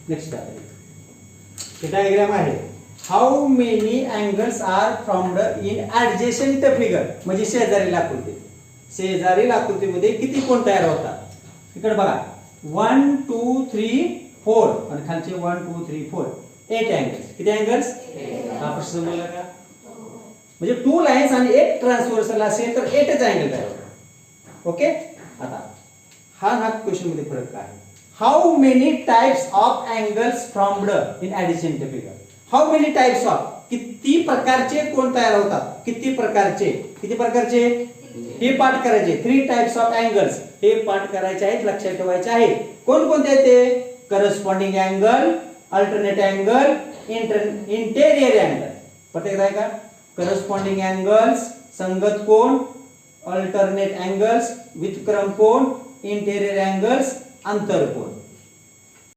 Next हे diagram आहे. How many angles are formed in adjacent figure, म्हणजे शेजारील आकृती. शेजारील आकृतीमध्ये किती कोण तयार होतात. इकडे बघा 1 2 3 4 आणि खालचे 1 2 3 4 8 अँगल्स. किती अँगल्स? हा प्रश्न समजला का? म्हणजे 2 लाईन्स आणि एक ट्रान्सव्हर्सल असेल तर 8च अँगल तयार होतात. ओके. आता हा क्वेश्चन मध्ये फरक काय आहे. How many types of angles formed in adjacent figure. How many types of, किती प्रकारचे कोण तयार होतात. किती प्रकारचे हे पाठ करायचे. 3 टाइप्स ऑफ अँगल्स हे पाठ करायचे आहेत, लक्षात ठेवायचे आहे. कोणकोणते आहेत ते? Corresponding angle, alternate angle, interior angle. पटकन आहे का? करस्पॉन्डिंग अँगल्स संगत कोण, अल्टरनेट अँगल्स व्युत्क्रम कोण, इंटेरियर अँगल्स अंतर कोण.